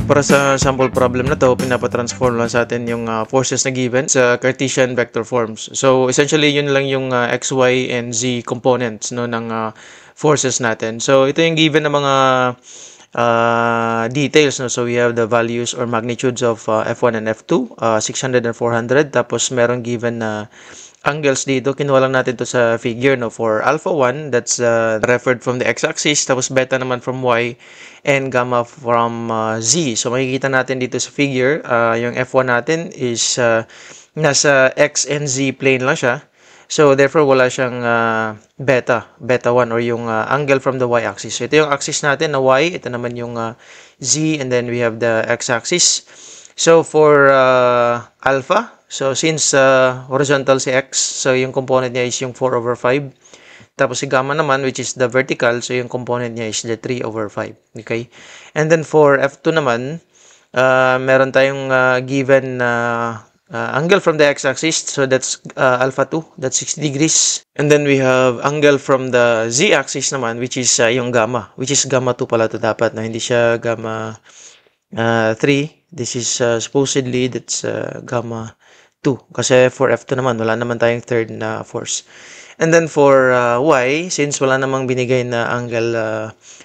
Para sa sample problem na to, pinapatransform lang sa atin yung forces na given sa Cartesian vector forms. So, essentially, yun lang yung x, y, and z components no, ng forces natin. So, ito yung given ng mga details. No? So, we have the values or magnitudes of F1 and F2, 600 and 400. Tapos, merong given na angles dito. Kinuha lang natin to sa figure. No? For alpha 1, that's referred from the x-axis. Tapos, beta naman from y. And gamma from z. So, makikita natin dito sa figure, yung F1 natin is nasa x and z plane lang siya. So, therefore, wala siyang beta 1 or yung angle from the y-axis. So, ito yung axis natin na y. Ito naman yung z and then we have the x-axis. So, for alpha, so since horizontal si x, so yung component niya is yung 4 over 5. Tapos si gamma naman, which is the vertical, so yung component niya is the 3 over 5. Okay? And then for F2 naman, meron tayong given angle from the x-axis, so that's alpha 2, that's 60 degrees. And then we have angle from the z-axis naman, which is yung gamma, which is gamma 2 pala to dapat, na hindi siya gamma 3. This is supposedly, that's gamma 2. Kasi for F2 naman, wala naman tayong third na force. And then for y, since wala namang binigay na angle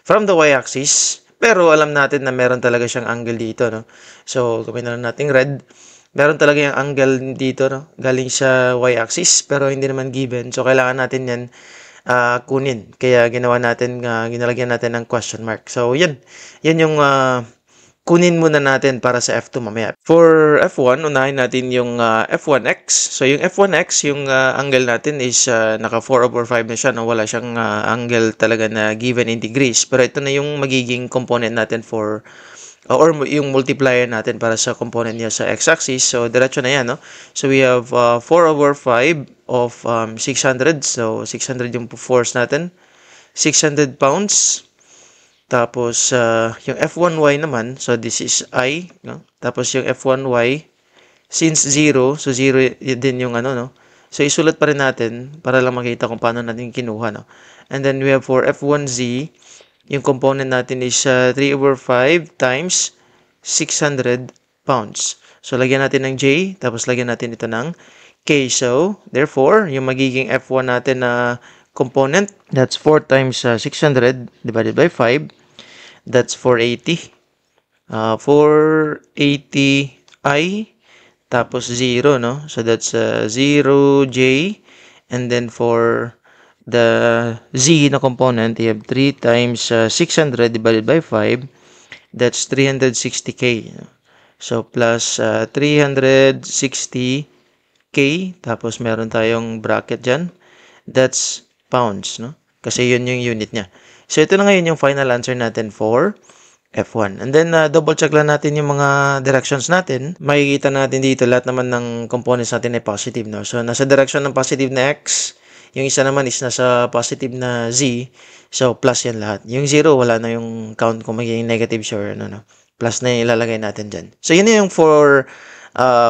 from the y-axis, pero alam natin na meron talaga siyang angle dito, no? So, gawin na lang natin red. Meron talaga yung angle dito, no? Galing sa y-axis, pero hindi naman given. So, kailangan natin yan kunin. Kaya ginawa natin, ginalagyan natin ng question mark. So, yan yung kunin muna natin para sa F2 mamaya. For F1, unahin natin yung F1x. So, yung F1x, yung angle natin is naka 4 over 5 na siya. No? Wala siyang angle talaga na given in degrees. Pero ito na yung magiging component natin for, or yung multiplier natin para sa component niya sa x-axis. So, diretso na yan. No? So, we have 4 over 5 of 600. So, 600 yung force natin. 600 pounds. Tapos, yung F1y naman, so this is I, no? Tapos yung F1y, since 0, so 0 din yung ano, no? So, isulat pa rin natin para lang makita kung paano natin kinuha, no? And then, we have for F1z, yung component natin is 3 over 5 times 600 pounds. So, lagyan natin ng J, tapos lagyan natin ito ng K. So, therefore, yung magiging F1 natin na component, that's 4 times 600 divided by 5. That's 480. 480i tapos 0, no? So that's 0j. And then for the z na component, you have 3 times 600 divided by 5. That's 360k. So plus 360k. Tapos meron tayong bracket dyan. That's pounds, no? Kasi yun yung unit niya. So, ito na ngayon yung final answer natin for F1. And then, double check lang natin yung mga directions natin. Makikita natin dito, lahat naman ng components natin ay positive, no? So, nasa direction ng positive na X. Yung isa naman is nasa positive na Z. So, plus yan lahat. Yung 0, wala na yung count kung magiging negative siya or ano, no? Plus na yung ilalagay natin dyan. So, yun na yung for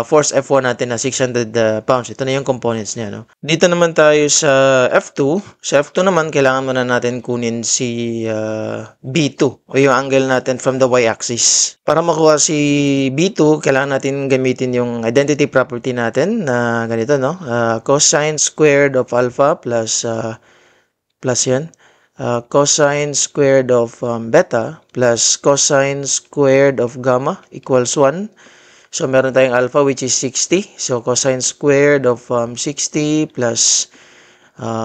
force F1 natin na 600 pounds. Ito na yung components niya, no? Dito naman tayo sa F2. Sa F2 naman, kailangan muna natin kunin si B2 o yung angle natin from the y-axis. Para makuha si B2, kailangan natin gamitin yung identity property natin na ganito, no? Cosine squared of alpha plus yan. Cosine squared of beta plus cosine squared of gamma equals 1. So, meron tayong alpha which is 60. So, cosine squared of 60 plus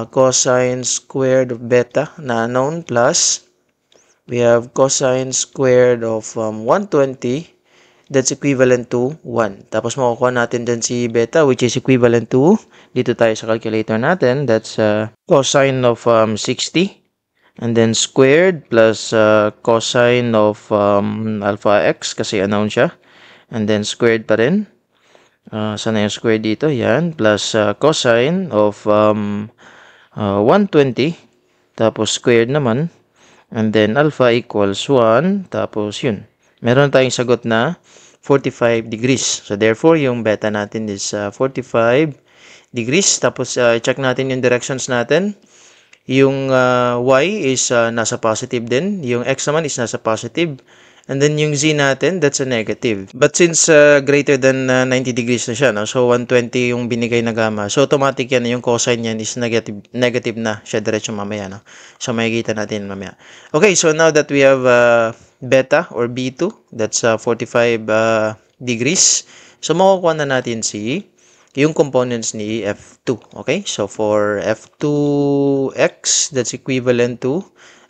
cosine squared of beta na unknown plus we have cosine squared of 120. That's equivalent to 1. Tapos, makukuha natin dyan si beta which is equivalent to, dito tayo sa calculator natin, that's cosine of 60. And then squared plus cosine of alpha x kasi unknown siya. And then squared pa rin. Saan na yung squared dito? Yan. Plus cosine of 120. Tapos squared naman. And then alpha equals 1. Tapos yun. Meron tayong sagot na 45 degrees. So therefore, yung beta natin is 45 degrees. Tapos check natin yung directions natin. Yung y is nasa positive din. Yung x naman is nasa positive. And then yung z natin, that's a negative. But since greater than 90 degrees na siya, no? So 120 yung binigay na gamma. So automatic yan, yung cosine yan is negative na siya diretso mamaya. No? So makikita natin mamaya. Okay, so now that we have beta or B2, that's 45 degrees. So makukuha na natin yung components ni F2. Okay, so for F2x, that's equivalent to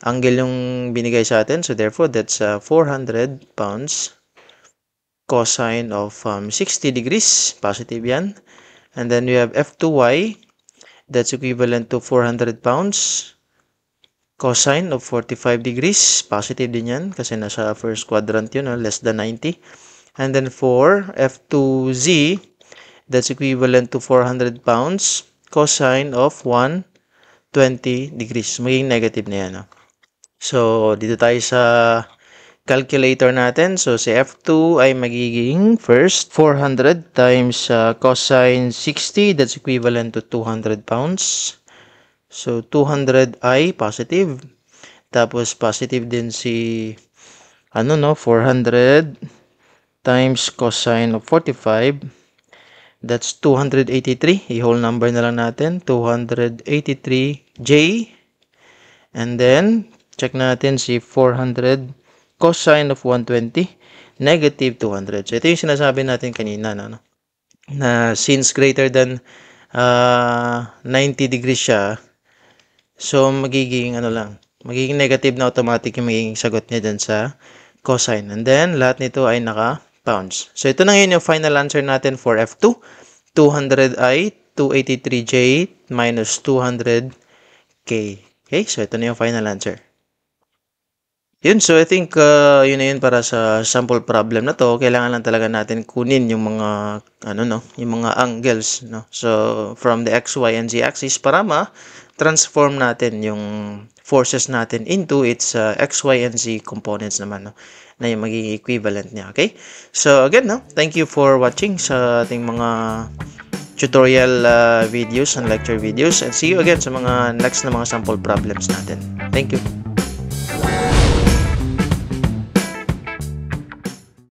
angle yung binigay sa atin. So therefore, that's 400 pounds cosine of 60 degrees. Positive yan. And then we have F2y. That's equivalent to 400 pounds cosine of 45 degrees. Positive din yan kasi nasa first quadrant yun, less than 90. And then for F2z, that's equivalent to 400 pounds cosine of 120 degrees. Magiging negative na yan. So, dito tayo sa calculator natin. So, si F2 ay magiging first 400 times cosine 60. That's equivalent to 200 pounds. So, 200 ay positive. Tapos, positive din si 400 times cosine of 45. That's 283. I-whole number na lang natin. 283J. And then, check natin si 400 cosine of 120, negative 200. So, ito yung sinasabi natin kanina, no? Na since greater than 90 degrees siya, so magiging magiging negative na automatic yung magiging sagot niya dyan sa cosine. And then, lahat nito ay naka-pounds. So, ito na yun yung final answer natin for F2. 200i, 283j minus 200k. Okay, so ito na yung final answer. Yun, so I think yun na yun para sa sample problem na to. Kailangan lang talaga natin kunin yung mga yung mga angles, no. So from the x, y, and z axis para ma-transform natin yung forces natin into its x, y, and z components naman, no, na yung magiging equivalent niya. Okay? So again, no, thank you for watching sa ating mga tutorial videos and lecture videos, and see you again sa mga next na mga sample problems natin. Thank you.